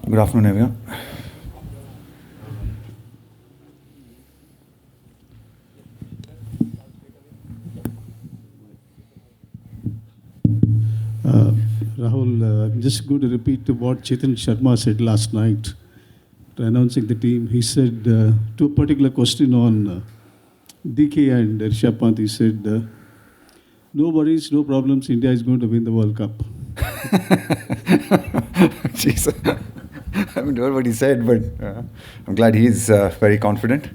Good afternoon, everyone. Rahul, I'm just going to repeat what Chetan Sharma said last night announcing the team. He said to a particular question on DK and Rishabh Pant, he said, no worries, no problems, India is going to win the World Cup. Jeez. I haven't heard what he said, but I'm glad he's very confident.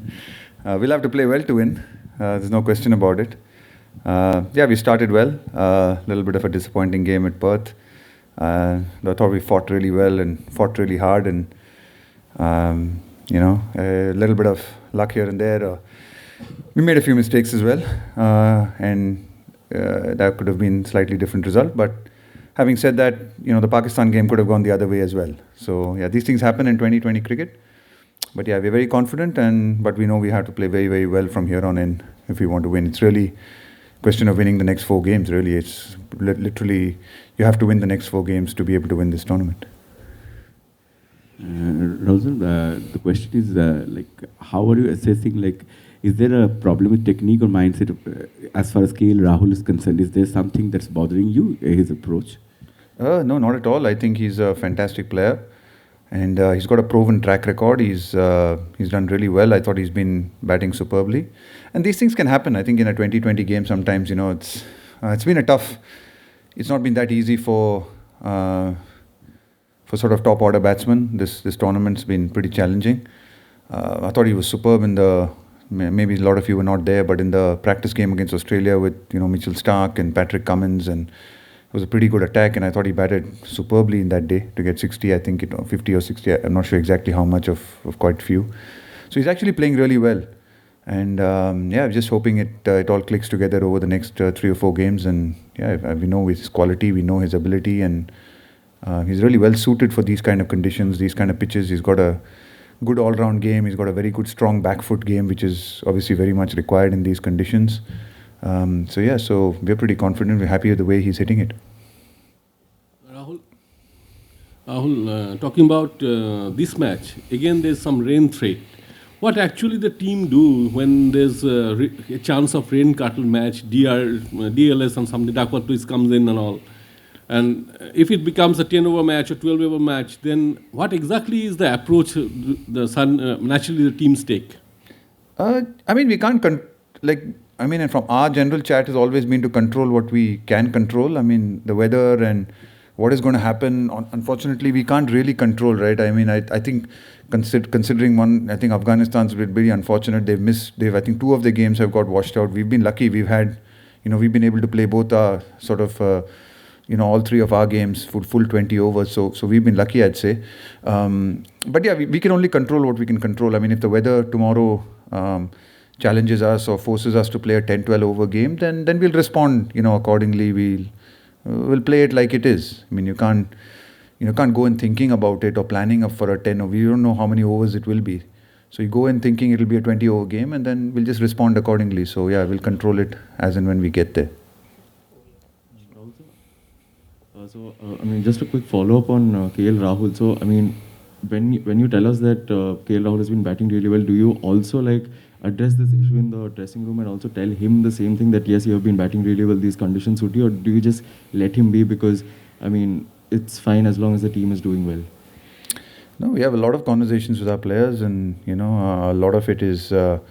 We'll have to play well to win. There's no question about it. Yeah, we started well. A little bit of a disappointing game at Perth. I thought we fought really well and fought really hard, and a little bit of luck here and there. We made a few mistakes as well, and that could have been slightly different result. But having said that, the Pakistan game could have gone the other way as well. So yeah, these things happen in 2020 cricket. But yeah, we're very confident, but we know we have to play very, very well from here on in if we want to win. It's really a question of winning the next 4 games. Really, it's literally you have to win the next 4 games to be able to win this tournament. Rahul, the question is how are you assessing, is there a problem with technique or mindset as far as KL Rahul is concerned? Is there something that's bothering you, his approach? No, not at all. I think he's a fantastic player, and he's got a proven track record. He's done really well. I thought he's been batting superbly, and these things can happen. I think in a 2020 game, sometimes it's been a tough. It's not been that easy for sort of top order batsmen. This tournament's been pretty challenging. I thought he was superb in the. Maybe a lot of you were not there, but in the practice game against Australia with Mitchell Starc and Patrick Cummins, and it was a pretty good attack, and I thought he batted superbly in that day to get 60. I think 50 or 60. I'm not sure exactly how much of quite few. So he's actually playing really well, and yeah, just hoping it all clicks together over the next 3 or 4 games. And yeah, we know his quality, we know his ability, and he's really well suited for these kind of conditions, these kind of pitches. He's got a good all-round game. He's got a very good strong back foot game, which is obviously very much required in these conditions. So we're pretty confident. We're happy with the way he's hitting it. Rahul, talking about this match, again there's some rain threat. What actually the team do when there's a chance of rain cattle match, DLS and something, Dakwa twist comes in and all. And if it becomes a 10-over match or 12-over match, then what exactly is the approach naturally the teams take? We can't, and from our general chat has always been to control what we can control. The weather and what is going to happen, unfortunately, we can't really control, right? I think considering one, I think Afghanistan's been very unfortunate. I think 2 of the games have got washed out. We've been lucky. We've been able to play both our sort of, all 3 of our games full 20 overs. So we've been lucky, I'd say. But yeah, we can only control what we can control. If the weather tomorrow challenges us or forces us to play a 10-12 over game, then we'll respond, accordingly. We'll play it like it is. You can't go in thinking about it or planning up for a 10 over. You don't know how many overs it will be. So you go in thinking it'll be a 20 over game, and then we'll just respond accordingly. So yeah, we'll control it as and when we get there. Just a quick follow-up on KL Rahul. So, when you tell us that KL Rahul has been batting really well, do you also address this issue in the dressing room and also tell him the same thing, that yes, you have been batting really well, these conditions suit you, or do you just let him be because, it's fine as long as the team is doing well? No, we have a lot of conversations with our players, and, a lot of it is, it's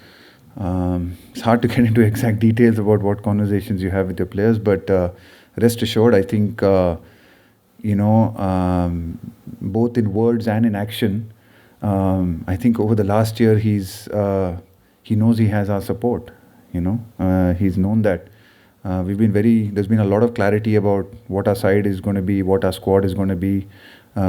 hard to get into exact details about what conversations you have with your players, but rest assured, I think, both in words and in action, I think over the last year, he knows he has our support. He's known that. There's been a lot of clarity about what our side is going to be, what our squad is going to be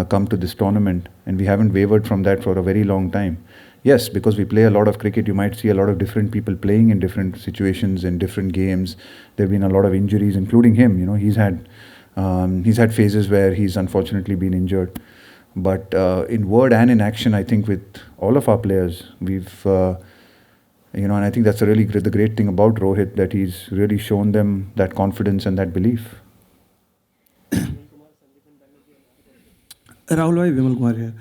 come to this tournament, and we haven't wavered from that for a very long time. Yes, because we play a lot of cricket, you might see a lot of different people playing in different situations, in different games. There have been a lot of injuries, including him. He's had phases where he's unfortunately been injured. But in word and in action, I think with all of our players, we've, and I think that's the great thing about Rohit, that he's really shown them that confidence and that belief. Rahul bhai, Vimal Kumar here.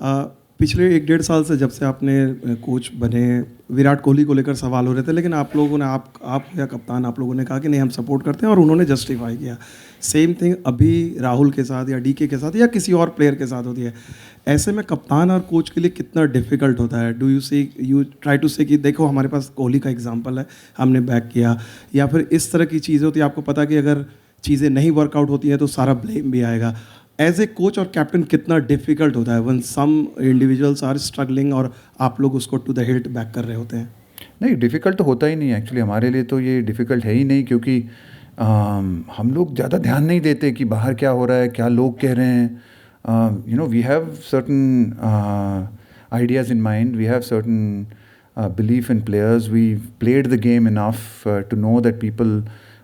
पिछले 1-1.5 साल से जब से आपने coach बने, विराट कोहली को लेकर सवाल हो रहे थे, लेकिन आप लोगों ने आप या कप्तान आप लोगों ने कहा कि नहीं हम सपोर्ट करते हैं और उन्होंने जस्टिफाई किया। सेम थिंग अभी राहुल के साथ या डीके के साथ या किसी और प्लेयर के साथ होती है। ऐसे में कप्तान और कोच के लिए कितना डिफिकल्ट होता है? डू यू ट्राई टू से कि देखो हमारे पास कोहली का एग्जाम्पल है, हमने बैक किया, या फिर इस तरह की चीज़ें होती है, आपको पता कि अगर चीज़ें नहीं वर्कआउट होती हैं तो सारा ब्लेम भी आएगा। एज ए कोच और कैप्टन कितना डिफिकल्ट होता है when some individuals are struggling और आप लोग उसको टू द हिल्ट बैक कर रहे होते हैं? नहीं, डिफ़िकल्ट तो होता ही नहीं एक्चुअली, हमारे लिए तो ये डिफ़िकल्ट है ही नहीं, क्योंकि हम लोग ज़्यादा ध्यान नहीं देते कि बाहर क्या हो रहा है, क्या लोग कह रहे हैं। We have certain ideas in mind, we have certain belief in players, we've played the game enough to know that people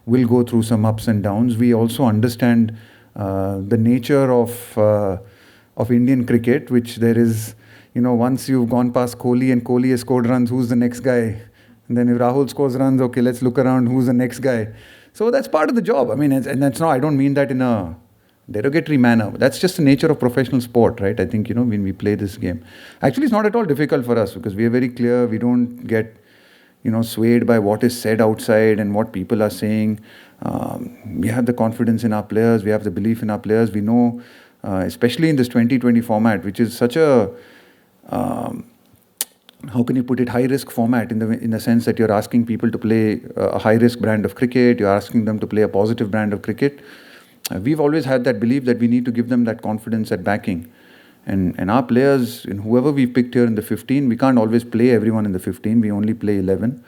will go through some ups and downs. We also understand the nature of Indian cricket, which there is, once you've gone past Kohli and Kohli has scored runs, who's the next guy? And then if Rahul scores runs, okay, let's look around, who's the next guy? So that's part of the job. I mean, and that's not, I don't mean that in a derogatory manner. That's just the nature of professional sport, right? I think, when we play this game. Actually, it's not at all difficult for us because we are very clear. We don't get, swayed by what is said outside and what people are saying. We have the confidence in our players. We have the belief in our players. We know, especially in this 2020 format, which is such a, how can you put it, high-risk format in the sense that you're asking people to play a high-risk brand of cricket. You're asking them to play a positive brand of cricket. We've always had that belief that we need to give them that confidence, that backing. And our players, and whoever we picked here in the 15, we can't always play everyone in the 15. We only play 11.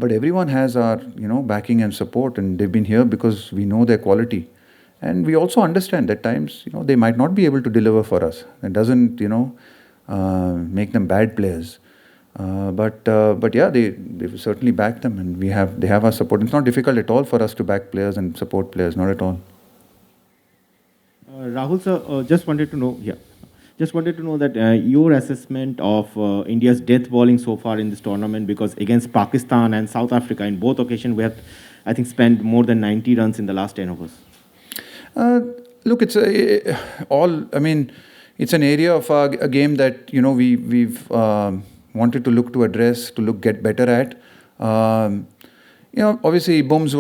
But everyone has our, backing and support, and they've been here because we know their quality. And we also understand that times, they might not be able to deliver for us. It doesn't, make them bad players. But yeah, they've certainly backed them, and they have our support. It's not difficult at all for us to back players and support players, not at all. Rahul sir, just wanted to know that your assessment of India's death bowling so far in this tournament, because against Pakistan and South Africa in both occasions we have, I think, spent more than 90 runs in the last 10 overs. Look, it's it's an area of a game that we've wanted to look to address, get better at. Obviously, Bums he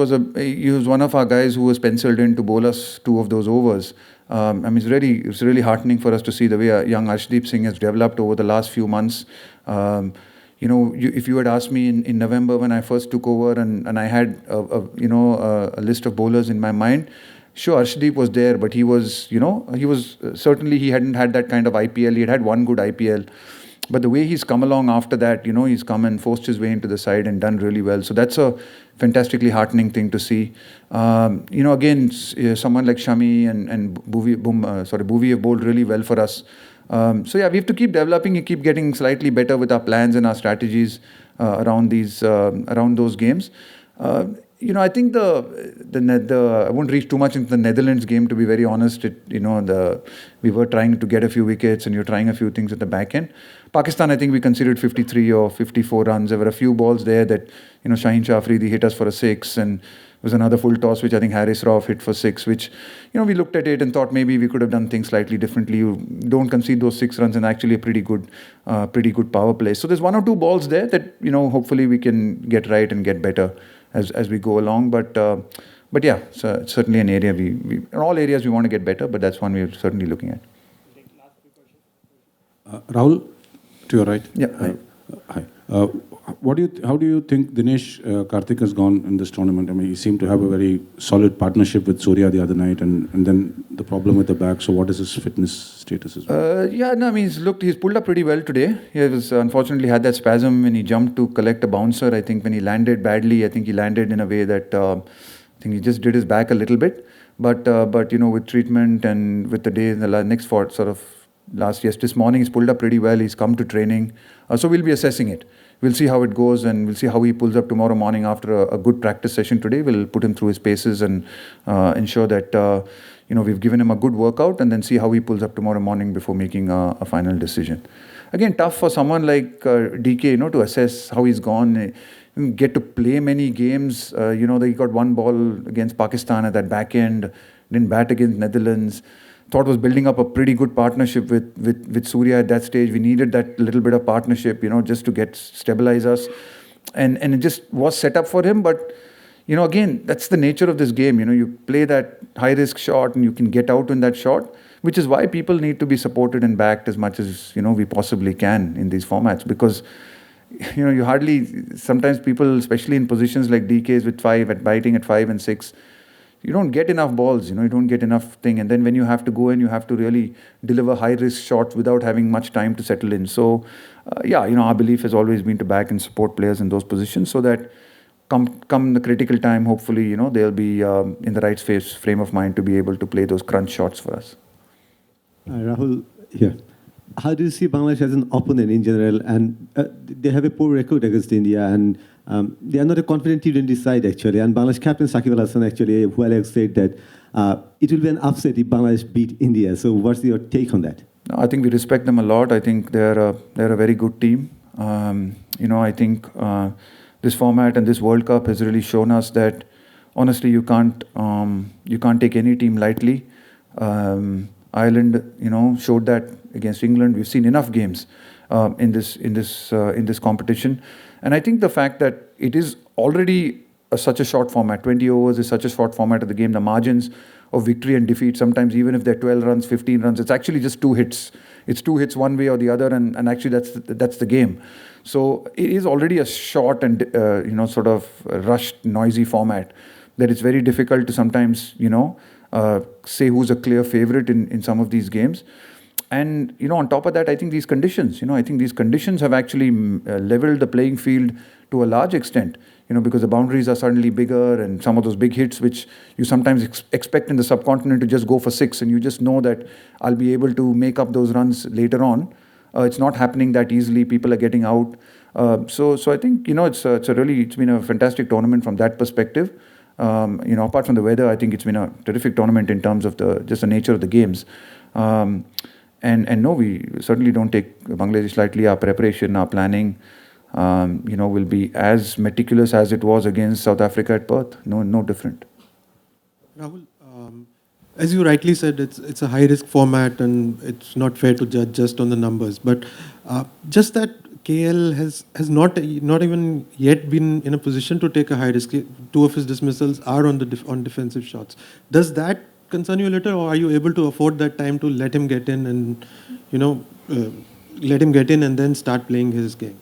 was one of our guys who was penciled in to bowl us 2 of those overs. It's really heartening for us to see the way young Arshdeep Singh has developed over the last few months. If you had asked me in November when I first took over and I had a list of bowlers in my mind, sure, Arshdeep was there, but he was certainly, he hadn't had that kind of IPL. He had one good IPL. But the way he's come along after that, he's come and forced his way into the side and done really well. So that's a fantastically heartening thing to see. Again, someone like Shami and Bhuvi have bowled really well for us. So yeah, we have to keep developing and keep getting slightly better with our plans and our strategies around those games. I think I won't reach too much into the Netherlands game, to be very honest. We were trying to get a few wickets and you're trying a few things at the back end. Pakistan, I think we considered 53 or 54 runs. There were a few balls there that, Shaheen Shah Afridi hit us for a 6, and there was another full toss which I think Haris Rauf hit for 6, which, we looked at it and thought maybe we could have done things slightly differently. You don't concede those 6 runs and actually a pretty good power play. So there's 1 or 2 balls there that, hopefully we can get right and get better as we go along. But yeah, so it's certainly an area in all areas we want to get better, but that's one we're certainly looking at. Rahul, to your right. Yeah. Hi. How do you think Dinesh Karthik has gone in this tournament? I mean, he seemed to have a very solid partnership with Surya the other night, and then the problem with the back. So what is his fitness status as well? He's pulled up pretty well today. He was unfortunately had that spasm when he jumped to collect a bouncer. I think when he landed badly, I think he landed in a way that I think he just did his back a little bit. But with treatment and with the day in the next this morning he's pulled up pretty well. He's come to training, so we'll be assessing it. We'll see how it goes, and we'll see how he pulls up tomorrow morning after a good practice session today. We'll put him through his paces and ensure that we've given him a good workout, and then see how he pulls up tomorrow morning before making a final decision. Again, tough for someone like DK, to assess how he's gone. Get to play many games. He got 1 ball against Pakistan at that back end, didn't bat against Netherlands. thought was building up a pretty good partnership with Surya at that stage. We needed that little bit of partnership, just to stabilize us. And it just was set up for him. But, again, that's the nature of this game. You play that high-risk shot and you can get out in that shot, which is why people need to be supported and backed as much as, we possibly can in these formats. Because, you hardly, sometimes people, especially in positions like DKs with 5, biting at 5 and 6, you don't get enough balls, you don't get enough thing. And then when you have to go in, you have to really deliver high-risk shots without having much time to settle in. So, our belief has always been to back and support players in those positions so that come the critical time, hopefully, they'll be in the right frame of mind to be able to play those crunch shots for us. Rahul, here. How do you see Bangladesh as an opponent in general? And they have a poor record against India, and they are not a confident T20 side, actually. And Bangladesh captain Shakib Al Hasan actually well said that it will be an upset if Bangladesh beat India. So what's your take on that? No, I think we respect them a lot. I think they're a very good team. I think this format and this World Cup has really shown us that, honestly, you can't take any team lightly. Ireland, showed that against England. We've seen enough games in this competition, and I think the fact that it is already such a short format, 20 overs is such a short format of the game. The margins of victory and defeat, sometimes even if they're 12 runs, 15 runs, it's actually just 2 hits. It's 2 hits one way or the other, and actually that's the game. So it is already a short and sort of rushed, noisy format that it's very difficult to sometimes say who's a clear favorite in some of these games. And, on top of that, I think these conditions, have actually leveled the playing field to a large extent, because the boundaries are suddenly bigger and some of those big hits, which you sometimes expect in the subcontinent to just go for 6, and you just know that I'll be able to make up those runs later on. It's not happening that easily. People are getting out. So I think, it's been a fantastic tournament from that perspective. Apart from the weather, I think it's been a terrific tournament in terms of just the nature of the games. And no, we certainly don't take Bangladesh lightly. Our preparation, our planning, will be as meticulous as it was against South Africa at Perth. No different. Rahul, as you rightly said, it's a high-risk format and it's not fair to judge just on the numbers. But just that KL has not even yet been in a position to take a high risk. 2 of his dismissals are on defensive shots. Does that concern you a little, or are you able to afford that time to let him get in and and then start playing his game?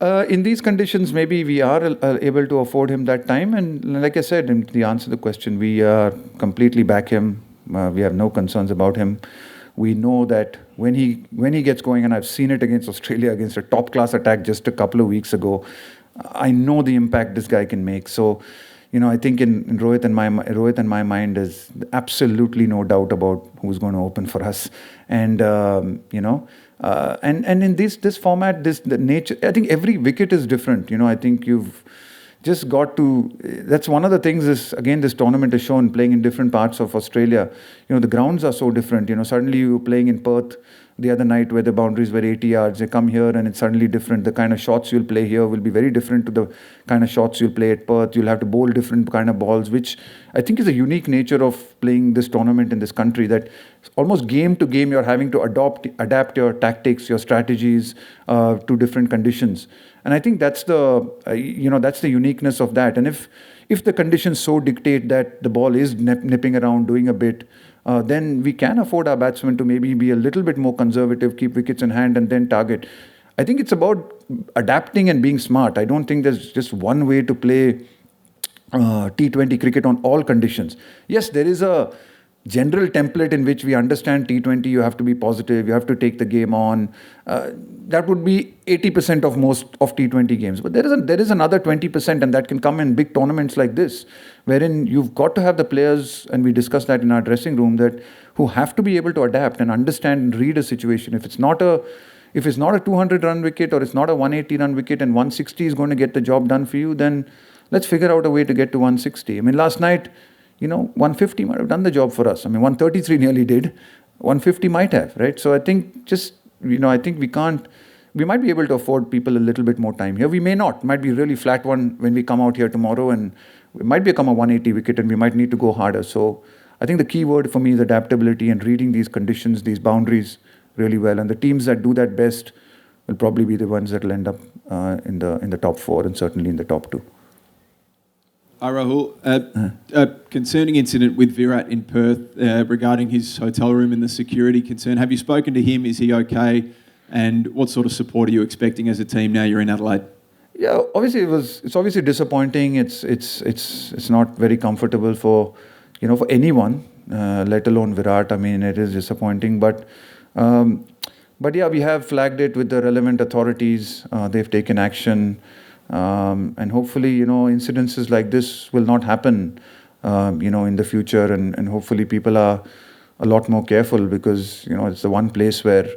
In these conditions, maybe we are able to afford him that time. And like I said, in the answer to the question, we completely back him. We have no concerns about him. We know that when he gets going, and I've seen it against Australia, against a top-class attack just a couple of weeks ago, I know the impact this guy can make. So, I think in Rohit and my mind, there's absolutely no doubt about who's going to open for us. And, and in this format, the nature, I think every wicket is different. I think you've just got to, that's one of the things this tournament has shown, playing in different parts of Australia. The grounds are so different. Suddenly you're playing in Perth the other night where the boundaries were 80 yards. They come here and it's suddenly different. The kind of shots you'll play here will be very different to the kind of shots you'll play at Perth. You'll have to bowl different kind of balls, which I think is a unique nature of playing this tournament in this country, that almost game to game you're having to adapt your tactics, your strategies to different conditions. And I think that's the uniqueness of that. And if the conditions so dictate that the ball is nipping around, doing a bit, then we can afford our batsmen to maybe be a little bit more conservative, keep wickets in hand and then target. I think it's about adapting and being smart. I don't think there's just one way to play T20 cricket on all conditions. Yes, there is a general template in which we understand T20, you have to be positive, you have to take the game on. That would be 80% of most of T20 games. But there is another 20%, and that can come in big tournaments like this, wherein you've got to have the players, and we discussed that in our dressing room, that who have to be able to adapt and understand and read a situation. If it's not a 200-run wicket, or it's not a 180-run wicket, and 160 is going to get the job done for you, then let's figure out a way to get to 160. I mean, last night, 150 might have done the job for us. I mean, 133 nearly did. 150 might have, right? So I think I think we might be able to afford people a little bit more time here. We may not. It might be a really flat one when we come out here tomorrow, and it might become a 180 wicket and we might need to go harder. So I think the key word for me is adaptability and reading these conditions, these boundaries really well. And the teams that do that best will probably be the ones that will end up in the top 4 and certainly in the top 2. Rahul, a concerning incident with Virat in Perth regarding his hotel room and the security concern. Have you spoken to him? Is he okay? And what sort of support are you expecting as a team now you're in Adelaide? Yeah, obviously it's obviously disappointing. It's not very comfortable for anyone, let alone Virat. I mean, it is disappointing, but yeah, we have flagged it with the relevant authorities. They've taken action. And hopefully, incidences like this will not happen, in the future. And hopefully people are a lot more careful because, it's the one place where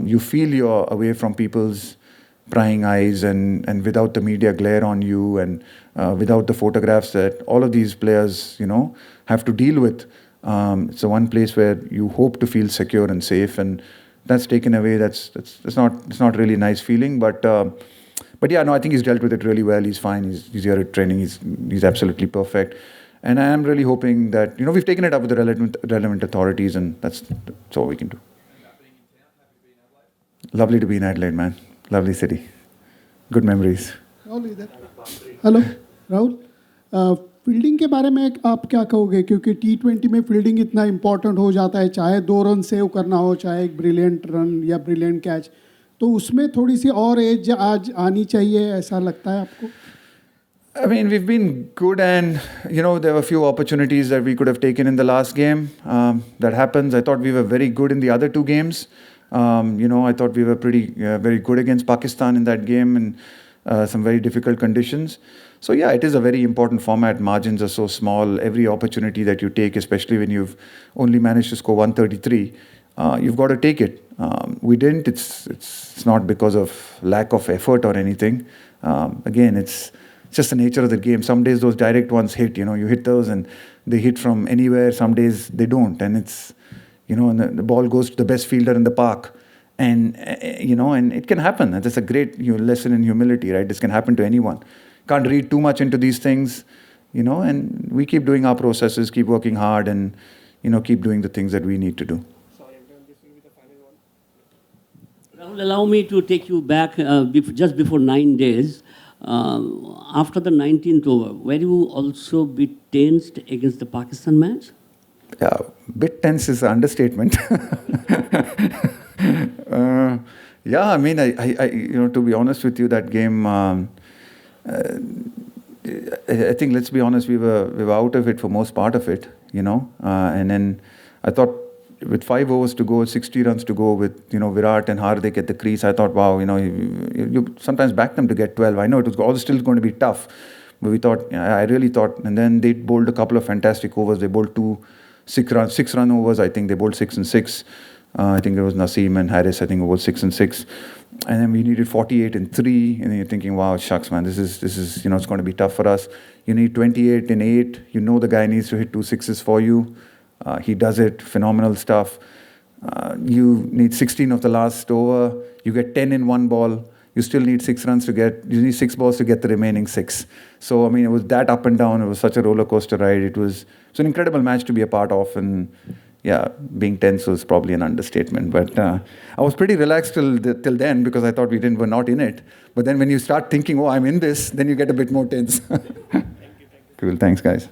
you feel you're away from people's prying eyes and without the media glare on you and without the photographs that all of these players, have to deal with. It's the one place where you hope to feel secure and safe, and that's taken away. It's not really a nice feeling, but yeah, no, I think he's dealt with it really well. He's fine. He's here at training. He's absolutely perfect. And I am really hoping that, we've taken it up with the relevant authorities, and that's all we can do. Lovely to be in Adelaide, man. Lovely city. Good memories. Hello Rahul, fielding के बारे में आप क्या कहोगे, क्योंकि T20 में fielding इतना important हो जाता है, चाहे 2 रन सेव करना हो, चाहे एक ब्रिलियंट रन या ब्रिलियंट कैच, तो उसमें थोड़ी सी और एज आज आनी चाहिए, ऐसा लगता है आपको? I mean, we've been good, and there were a few opportunities that we could have taken in the last game. That happens. I thought we were very good in the other 2 games. I thought we were very good against Pakistan in that game and some very difficult conditions. So yeah, it is a very important format. Margins are so small. Every opportunity that you take, especially when you've only managed to score 133, you've got to take it. We didn't. It's not because of lack of effort or anything. Again, it's just the nature of the game. Some days those direct ones hit. You hit those and they hit from anywhere. Some days they don't, and it's and the ball goes to the best fielder in the park, and and it can happen. That's a great lesson in humility, right? This can happen to anyone. Can't read too much into these things, and we keep doing our processes, keep working hard, and keep doing the things that we need to do. Rahul, allow me to take you back just before 9 days. After the 19th over, were you also a bit tensed against the Pakistan match? Yeah, bit tense is an understatement. Yeah, I mean, I to be honest with you, that game, I think, let's be honest, we were out of it for most part of it, and then I thought with 5 overs to go, 60 runs to go with, Virat and Hardik at the crease, I thought, wow, you sometimes back them to get 12. I know it was all still going to be tough, but I really thought, and then they bowled a couple of fantastic overs. They bowled 2 6-run overs. I think they bowled 6 and 6. I think it was Naseem and Harris. I think it was 6 and 6. And then we needed 48 and 3. And then you're thinking, wow, shucks, man, this is it's going to be tough for us. You need 28 and 8. The guy needs to hit 2 6s for you. He does it. Phenomenal stuff. You need 16 of the last over. You get 10 in 1 ball. You still need 6 runs you need 6 balls to get the remaining 6. So, I mean, it was that up and down. It was such a roller coaster ride. It was an incredible match to be a part of. And yeah, being tense was probably an understatement. But I was pretty relaxed till then because I thought we're not in it. But then when you start thinking, oh, I'm in this, then you get a bit more tense. Cool. Thanks, guys.